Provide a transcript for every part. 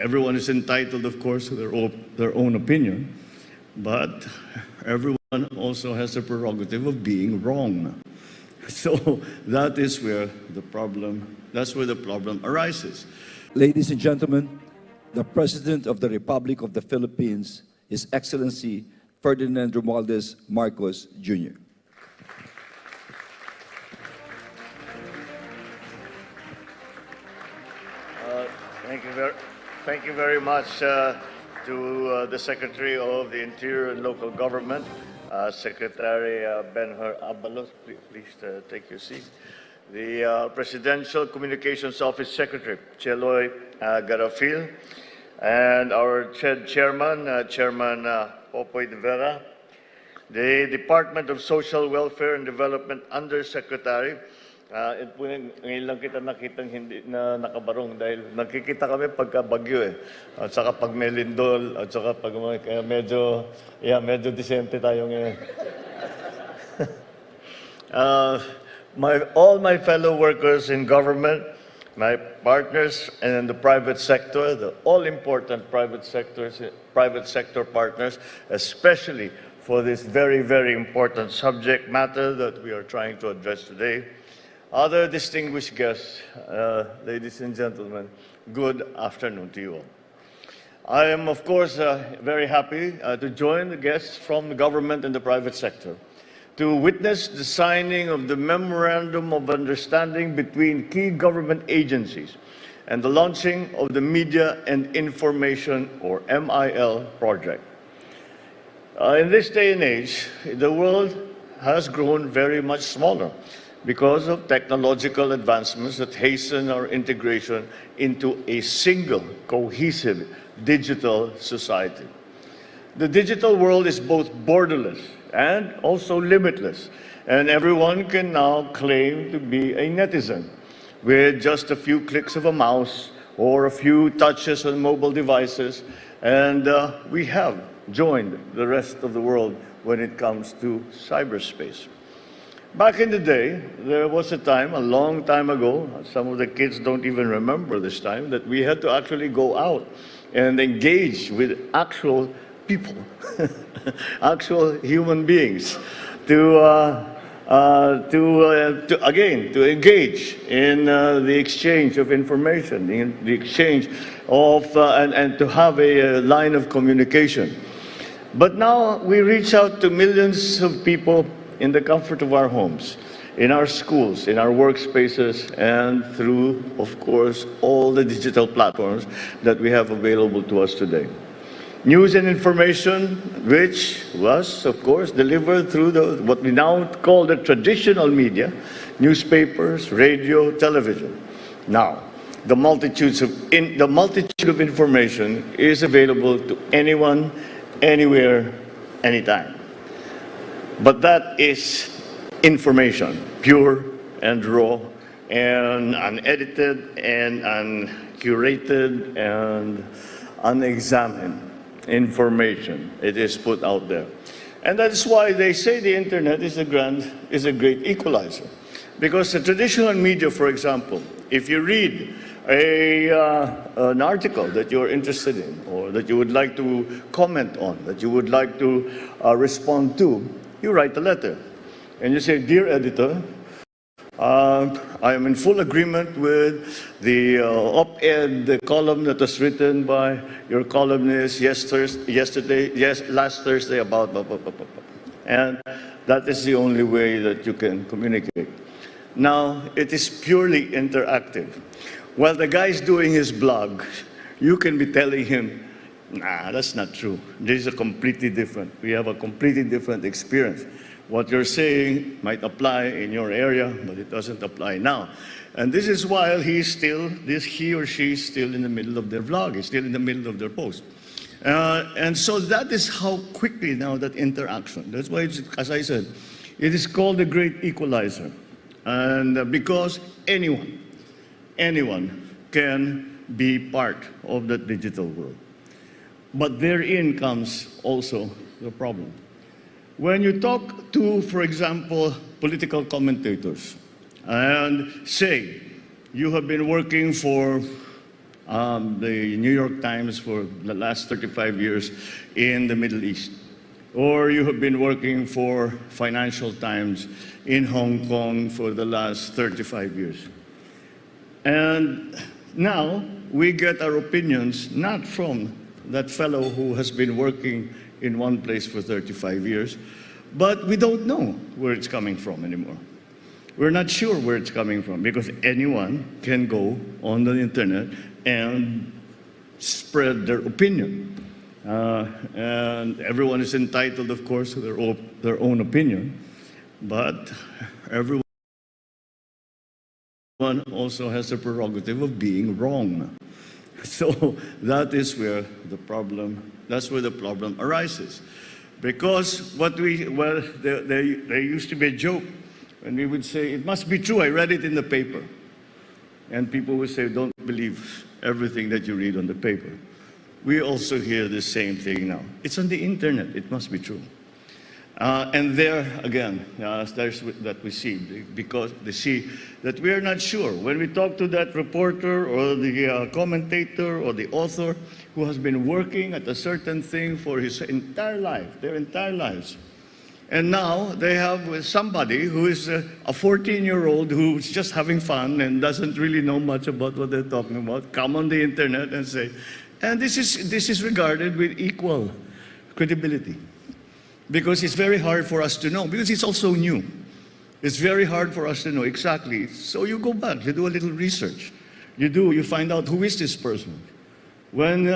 Everyone is entitled, of course, to their own opinion, but everyone also has the prerogative of being wrong. So that is where the problem arises. Ladies and gentlemen, the President of the Republic of the Philippines, His Excellency Ferdinand R. Marcos Jr. Thank you very much to the Secretary of the Interior and Local Government, Secretary Benhur Abalos. Please take your seat. The Presidential Communications Office Secretary, Cheloy Garafil, and our Chairman, Chairman Popoy de Vera, the Department of Social Welfare and Development Undersecretary. Ngayon lang kita nakitang hindi na nakabarong dahil nakikita kami pagka bagyo at saka pag may lindol at saka pag kaya medyo disente tayo ngayon. All my fellow workers in government, my partners in the private sector, the all-important private sector partners, especially for this very, very important subject matter that we are trying to address today. Other distinguished guests, ladies and gentlemen, good afternoon to you all. I am, of course, very happy to join the guests from the government and the private sector to witness the signing of the Memorandum of Understanding between key government agencies and the launching of the Media and Information, or MIL, project. In this day and age, the world has grown very much smaller because of technological advancements that hasten our integration into a single, cohesive digital society. The digital world is both borderless and also limitless, and everyone can now claim to be a netizen with just a few clicks of a mouse or a few touches on mobile devices, and we have joined the rest of the world when it comes to cyberspace. Back in the day, there was a time, a long time ago, some of the kids don't even remember this time, that we had to actually go out and engage with actual people, actual human beings, to engage in the exchange of information, in the exchange of, and to have a line of communication. But now we reach out to millions of people in the comfort of our homes, in our schools, in our workspaces, and through, of course, all the digital platforms that we have available to us today. News and information, which was, of course, delivered through what we now call the traditional media, newspapers, radio, television. Now, the multitude of information is available to anyone, anywhere, anytime. But that is information, pure and raw and unedited and uncurated and unexamined information. It is put out there. And that's why they say the internet is a great equalizer. Because the traditional media, for example, if you read an article that you're interested in or that you would like to comment on, that you would like to respond to, you write a letter and you say, "Dear editor, I am in full agreement with the op-ed column that was written by your columnist last Thursday about blah, blah, blah, blah, blah." And that is the only way that you can communicate. Now, it is purely interactive. While the guy is doing his blog, you can be telling him, "Nah, that's not true. This is completely different. We have a completely different experience. What you're saying might apply in your area, but it doesn't apply now." And this is while he or she is still in the middle of their vlog, is still in the middle of their post. And so that is how quickly now that interaction. That's why, as I said, it is called the great equalizer. And because anyone can be part of the digital world. But therein comes also the problem. When you talk to, for example, political commentators and say you have been working for the New York Times for the last 35 years in the Middle East. Or you have been working for Financial Times in Hong Kong for the last 35 years. And now we get our opinions not from that fellow who has been working in one place for 35 years, but we don't know where it's coming from anymore. We're not sure where it's coming from because anyone can go on the internet and spread their opinion. And everyone is entitled, of course, to their own opinion, but everyone also has the prerogative of being wrong. So that is where the problem, that's where the problem arises. Because there used to be a joke when we would say, it must be true, I read it in the paper. And people would say, don't believe everything that you read on the paper. We also hear the same thing now. It's on the internet, it must be true. And there, again, there's that we see, because they see that we are not sure. When we talk to that reporter or the commentator or the author who has been working at a certain thing for his entire life, their entire lives, and now they have somebody who is a 14-year-old who's just having fun and doesn't really know much about what they're talking about, come on the internet and say, and this is regarded with equal credibility. Because it's very hard for us to know, because it's also new. It's very hard for us to know exactly. So you go back, you do a little research. You find out who is this person. When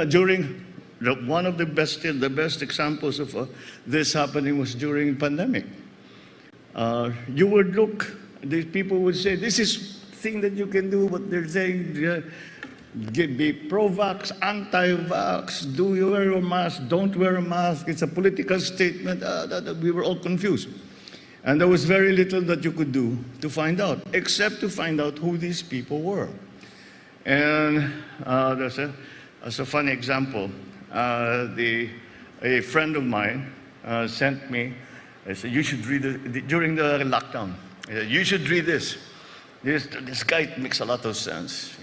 one of the best examples of this happening was during pandemic. You would look, these people would say, this is thing that you can do, but they're saying, be pro-vax, anti-vax, do you wear a mask, don't wear a mask, it's a political statement. We were all confused. And there was very little that you could do to find out, except to find out who these people were. And there's a funny example. A friend of mine sent me, I said, you should read it, during the lockdown, you should read this. This guy makes a lot of sense.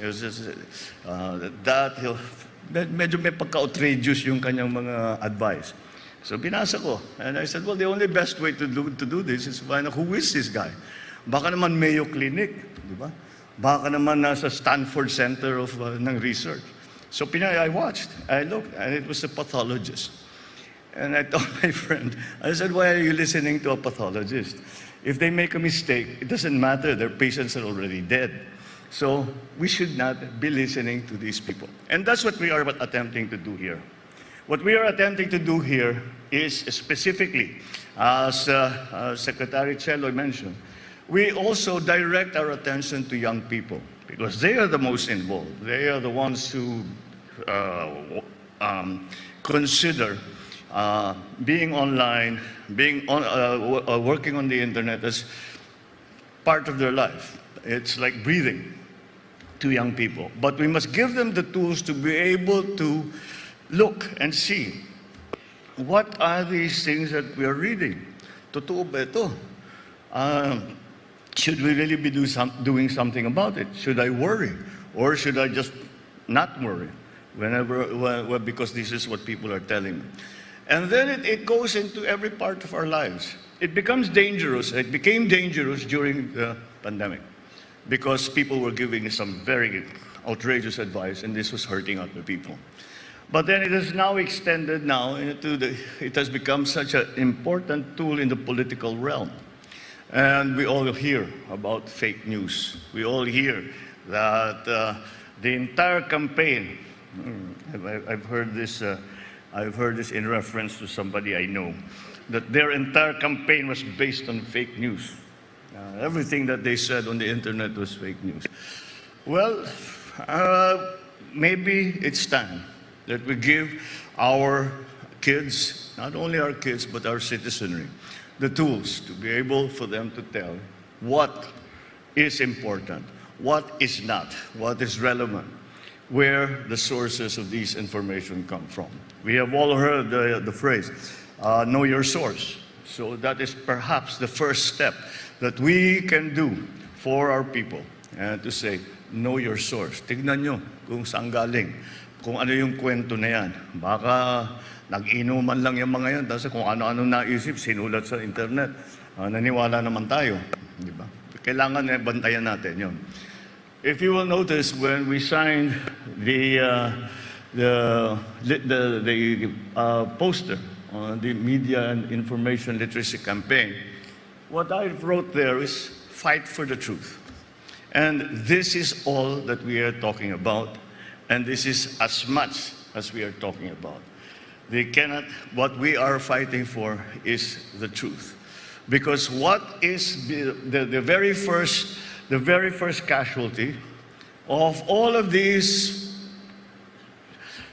Medyo may pagka-outrageous yung kanyang mga advice. So binasa ko, and I said, well, the only best way to do this is to find out who is this guy. Baka naman Mayo Clinic, di ba? Baka naman nasa Stanford Center ng research. So I watched, I looked, and it was a pathologist. And I told my friend, I said, why are you listening to a pathologist? If they make a mistake, it doesn't matter, their patients are already dead. So we should not be listening to these people. And that's what we are attempting to do here. What we are attempting to do here is specifically, as Secretary Chelo mentioned, we also direct our attention to young people because they are the most involved. They are the ones who consider being online, working on the internet as part of their life. It's like breathing to young people. But we must give them the tools to be able to look and see what are these things that we are reading. Totoo ba ito? Should we really be doing something about it? Should I worry? Or should I just not worry because this is what people are telling me? And then it goes into every part of our lives. It becomes dangerous. It became dangerous during the pandemic because people were giving some very outrageous advice, and this was hurting other people. But then it is now extended it has become such an important tool in the political realm. And we all hear about fake news. We all hear that the entire campaign, I've heard this in reference to somebody I know, that their entire campaign was based on fake news. Everything that they said on the internet was fake news. Well, maybe it's time that we give our kids, not only our kids, but our citizenry, the tools to be able for them to tell what is important, what is not, what is relevant, where the sources of these information come from. We have all heard the phrase, know your source. So that is perhaps the first step that we can do for our people, and to say, know your source. Tignan nyo kung saan galing, kung ano yung kwento na yan. Baka nag-inuman lang yung mga yan, tapos kung ano-ano naisip, sinulat sa internet. Naniwala naman tayo. Di ba? Kailangan bantayan natin yun. If you will notice, when we signed the poster on the Media and Information Literacy Campaign, what I wrote there is fight for the truth. And this is all that we are talking about, and this is as much as we are talking about. What we are fighting for is the truth. Because what is the very first casualty of all of these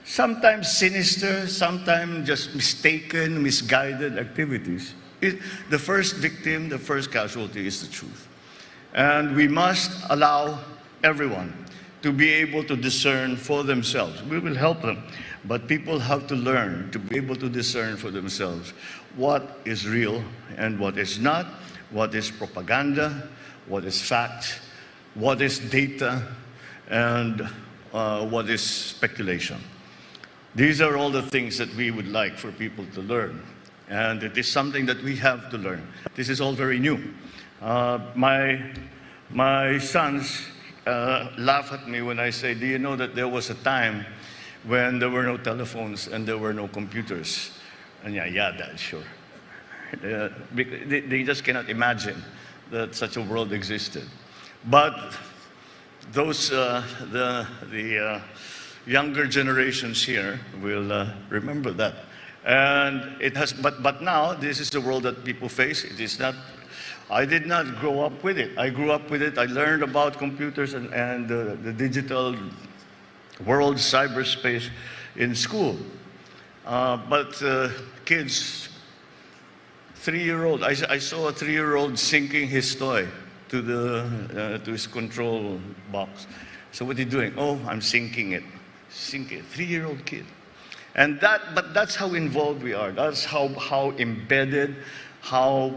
sometimes sinister, sometimes just mistaken, misguided activities, the first victim, the first casualty is the truth. And we must allow everyone to be able to discern for themselves. We will help them, but people have to learn to be able to discern for themselves what is real and what is not, what is propaganda, what is fact, what is data, and what is speculation. These are all the things that we would like for people to learn. And it is something that we have to learn. This is all very new. My sons laugh at me when I say, do you know that there was a time when there were no telephones and there were no computers? And yeah, Dad, sure. They just cannot imagine that such a world existed. But those, the younger generations here will remember that. And it has, but now this is the world that people face. It is not, I did not grow up with it. I grew up with it. I learned about computers and the digital world, cyberspace in school. But kids, 3-year-old, I saw a 3-year-old sinking his toy to his control box. So what are you doing? Oh, I'm sinking it. Sink it. 3-year-old kid. And but that's how involved we are. That's how embedded, how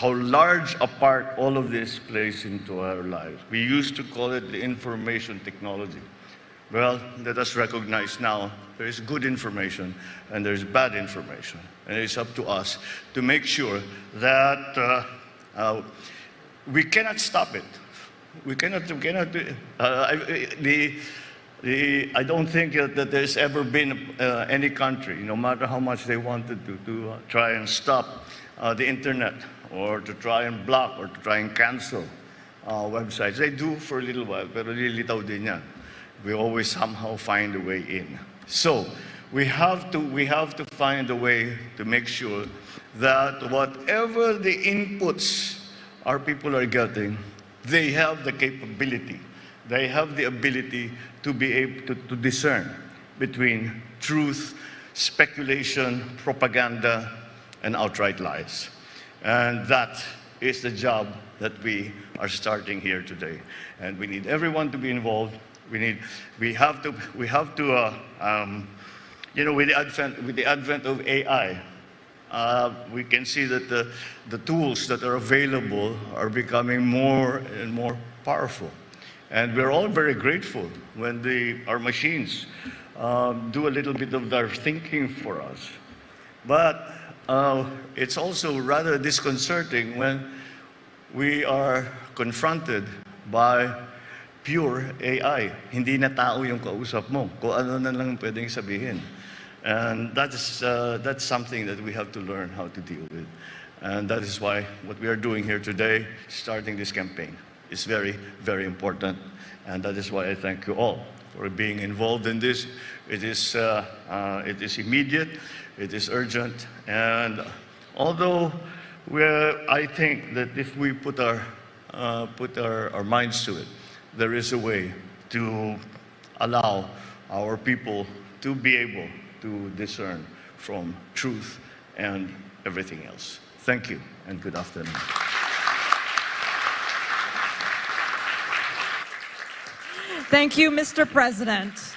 large a part all of this plays into our lives. We used to call it the information technology. Well, let us recognize now there is good information and there is bad information. And it's up to us to make sure that we cannot stop it. We cannot I don't think that there's ever been any country, no matter how much they wanted to try and stop the internet or to try and block or to try and cancel websites. They do for a little while, pero lilitaw din yan. We always somehow find a way in. So we have to find a way to make sure that whatever the inputs our people are getting, they have the capability. They have the ability to be able to discern between truth, speculation, propaganda, and outright lies. And that is the job that we are starting here today. And we need everyone to be involved. We have to, you know, with the advent of AI, we can see that the tools that are available are becoming more and more powerful. And we're all very grateful when our machines do a little bit of their thinking for us. But it's also rather disconcerting when we are confronted by pure AI. Hindi na tao yung kausap mo. Kung ano na lang pwedeng sabihin. And that's something that we have to learn how to deal with. And that is why what we are doing here today, starting this campaign, is very, very important. And that is why I thank you all for being involved in this. It is immediate, it is urgent, and although I think that if we put our minds to it, there is a way to allow our people to be able to discern from truth and everything else. Thank you, and good afternoon. Thank you, Mr. President.